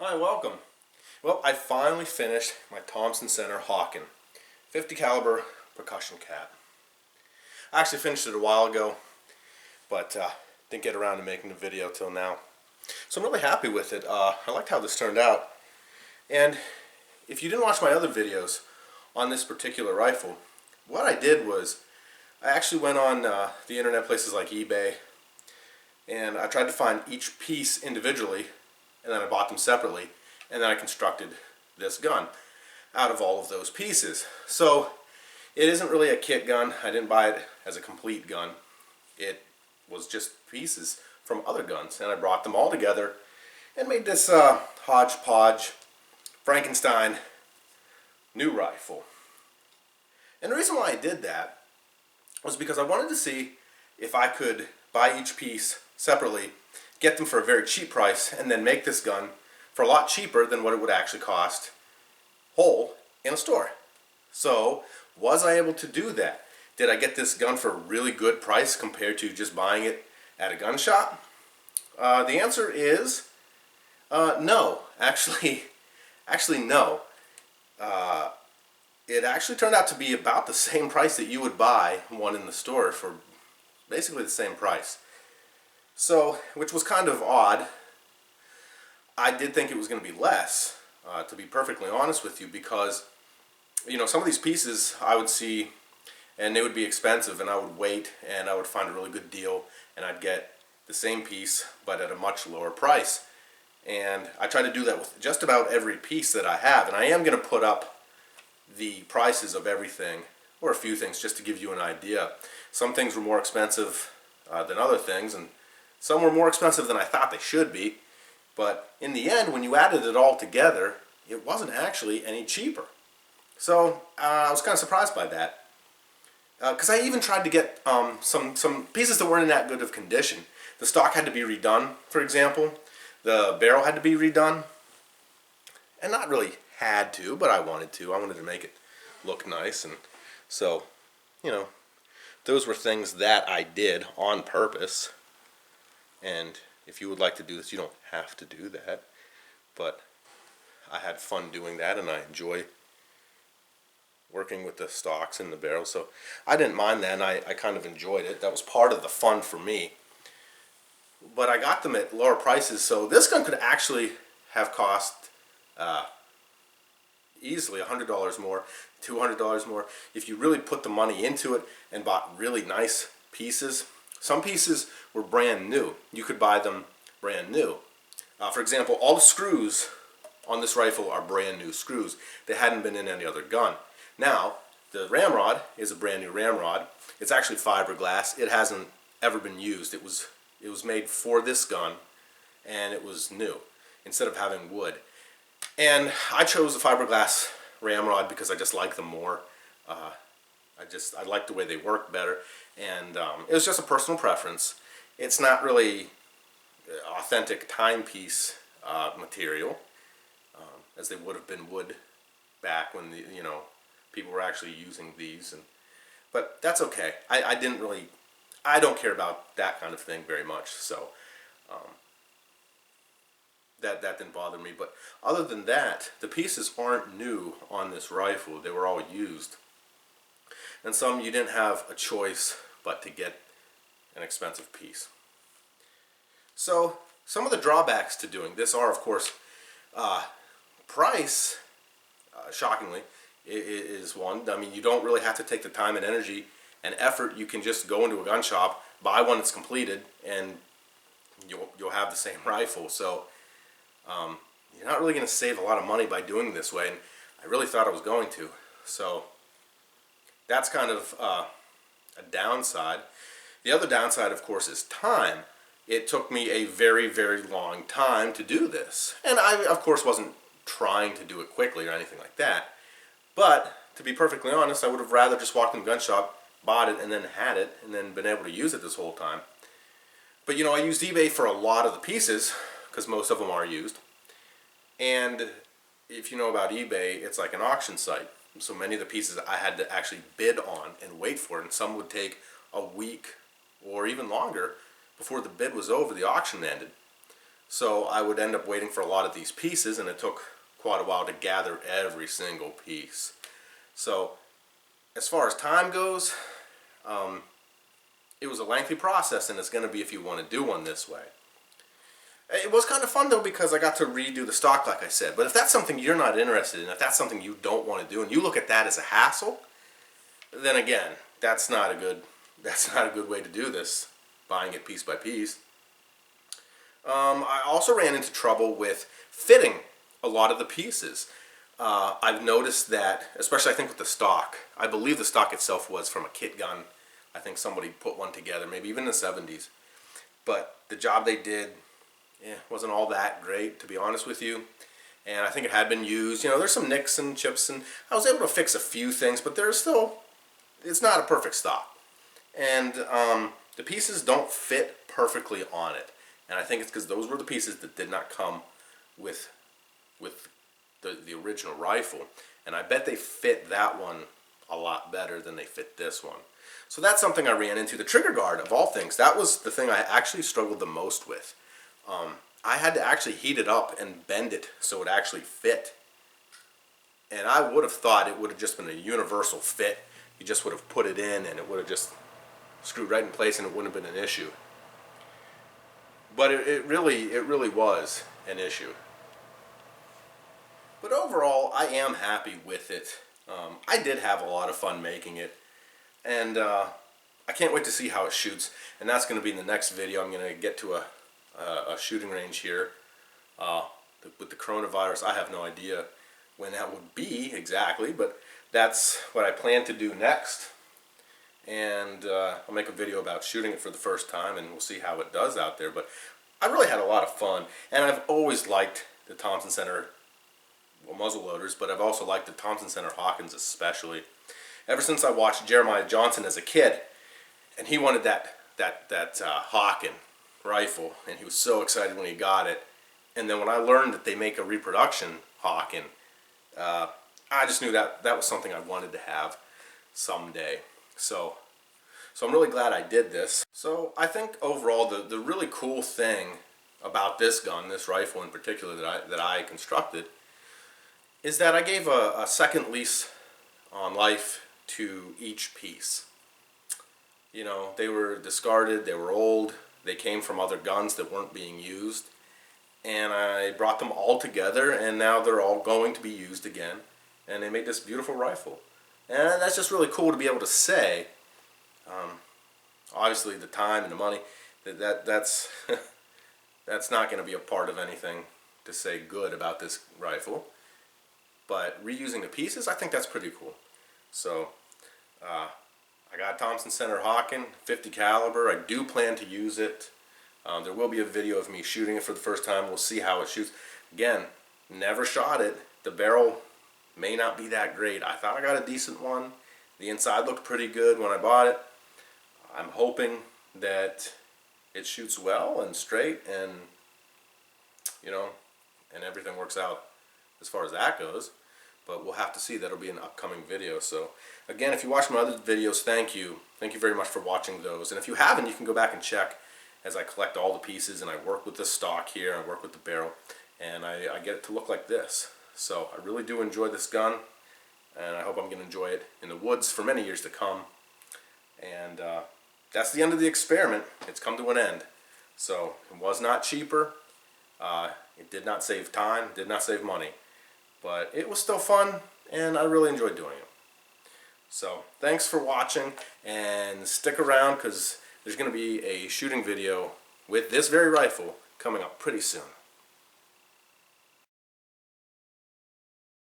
Hi, welcome. Well, I finally finished my Thompson Center Hawken 50 caliber percussion cap. I actually finished it a while ago, but didn't get around to making the video till now. So I'm really happy with it. I liked how this turned out. And if you didn't watch my other videos on this particular rifle, what I did was I actually went on the internet places like eBay, and I tried to find each piece individually, and then I bought them separately, and then I constructed this gun out of all of those pieces. So it isn't really a kit gun. I didn't buy it as a complete gun. It was just pieces from other guns, and I brought them all together and made this hodgepodge Frankenstein new rifle. And the reason why I did that was because I wanted to see if I could buy each piece separately, get them for a very cheap price, and then make this gun for a lot cheaper than what it would actually cost whole in a store. So, was I able to do that? Did I get this gun for a really good price compared to just buying it at a gun shop? The answer is no. Actually no. It actually turned out to be about the same price that you would buy one in the store for basically the same price. So, which was kind of odd. I did think it was going to be less, to be perfectly honest with you, because, you know, some of these pieces I would see and they would be expensive, and I would wait and I would find a really good deal and I'd get the same piece but at a much lower price. And I try to do that with just about every piece that I have, and I am going to put up the prices of everything, or a few things, just to give you an idea. Some things were more expensive than other things, and some were more expensive than I thought they should be. But in the end, when you added it all together, it wasn't actually any cheaper. So I was kind of surprised by that. Because I even tried to get some pieces that weren't in that good of condition. The stock had to be redone, for example. The barrel had to be redone. And not really had to, but I wanted to. I wanted to make it look nice. And so, you know, those were things that I did on purpose. And if you would like to do this, you don't have to do that. But I had fun doing that, and I enjoy working with the stocks and the barrels. So I didn't mind that, and I kind of enjoyed it. That was part of the fun for me. But I got them at lower prices, so this gun could actually have cost easily $100 more, $200 more, if you really put the money into it and bought really nice pieces. Some pieces were brand new. You could buy them brand new. For example, all the screws on this rifle are brand new screws. They hadn't been in any other gun. Now, the ramrod is a brand new ramrod. It's actually fiberglass. It hasn't ever been used. It was made for this gun, and it was new instead of having wood. And I chose the fiberglass ramrod because I just like them more. I like the way they work better, and it was just a personal preference. It's not really authentic timepiece material, as they would have been wood back when people were actually using these. But that's okay. I don't care about that kind of thing very much, so that didn't bother me. But other than that, the pieces aren't new on this rifle. They were all used. And some you didn't have a choice but to get an expensive piece. So some of the drawbacks to doing this are, of course, price, shockingly, is one. I mean, you don't really have to take the time and energy and effort. You can just go into a gun shop, buy one that's completed, and you'll have the same rifle. So you're not really going to save a lot of money by doing it this way, and I really thought I was going to. So that's kind of a downside. The other downside, of course, is time. It took me a very, very long time to do this. And I, of course, wasn't trying to do it quickly or anything like that. But, to be perfectly honest, I would have rather just walked in the gun shop, bought it, and then had it, and then been able to use it this whole time. But, you know, I used eBay for a lot of the pieces, because most of them are used. And if you know about eBay, it's like an auction site. So many of the pieces I had to actually bid on and wait for it, and some would take a week or even longer before the bid was over, the auction ended. So I would end up waiting for a lot of these pieces, and it took quite a while to gather every single piece. So as far as time goes, it was a lengthy process, and it's going to be if you want to do one this way. It was kind of fun though, because I got to redo the stock like I said. But if that's something you're not interested in, if that's something you don't want to do, and you look at that as a hassle, then again, that's not a good way to do this, buying it piece by piece. I also ran into trouble with fitting a lot of the pieces. I've noticed that, especially I think with the stock, I believe the stock itself was from a kit gun. I think somebody put one together, maybe even in the 70s. But the job they did, wasn't all that great, to be honest with you. And I think it had been used. You know, there's some nicks and chips, and I was able to fix a few things, but there's still, it's not a perfect stock. And the pieces don't fit perfectly on it. And I think it's because those were the pieces that did not come with the original rifle. And I bet they fit that one a lot better than they fit this one. So that's something I ran into. The trigger guard, of all things, that was the thing I actually struggled the most with. I had to actually heat it up and bend it so it actually fit. And I would have thought it would have just been a universal fit. You just would have put it in and it would have just screwed right in place and it wouldn't have been an issue. But it really was an issue. But overall, I am happy with it. I did have a lot of fun making it. And I can't wait to see how it shoots. And that's going to be in the next video. I'm going to get to a shooting range here. With the coronavirus, I have no idea when that would be exactly. But that's what I plan to do next. And I'll make a video about shooting it for the first time, and we'll see how it does out there. But I really had a lot of fun, and I've always liked the Thompson Center muzzle loaders, but I've also liked the Thompson Center Hawkens especially. Ever since I watched Jeremiah Johnson as a kid, and he wanted that Hawken rifle, and he was so excited when he got it. And then when I learned that they make a reproduction Hawken, I just knew that was something I wanted to have someday. So I'm really glad I did this. So I think overall the really cool thing about this gun, this rifle in particular that I constructed, is that I gave a second lease on life to each piece. You know, they were discarded, they were old, they came from other guns that weren't being used, and I brought them all together, and now they're all going to be used again, and they made this beautiful rifle. And that's just really cool to be able to say. Obviously the time and the money, that's that's not going to be a part of anything to say good about this rifle. But reusing the pieces, I think that's pretty cool. So I got Thompson Center Hawken 50 caliber. I do plan to use it. There will be a video of me shooting it for the first time. We'll see how it shoots. Again, never shot it. The barrel may not be that great. I thought I got a decent one. The inside looked pretty good when I bought it. I'm hoping that it shoots well and straight, and you know, and everything works out as far as that goes. But we'll have to see. That'll be an upcoming video. So again, if you watch my other videos, thank you very much for watching those. And if you haven't, you can go back and check as I collect all the pieces and I work with the stock here, I work with the barrel, and I get it to look like this. So I really do enjoy this gun, and I hope I'm going to enjoy it in the woods for many years to come. And that's the end of the experiment. It's come to an end. So it was not cheaper. It did not save time, did not save money. But it was still fun, and I really enjoyed doing it. So thanks for watching, and stick around because there's going to be a shooting video with this very rifle coming up pretty soon.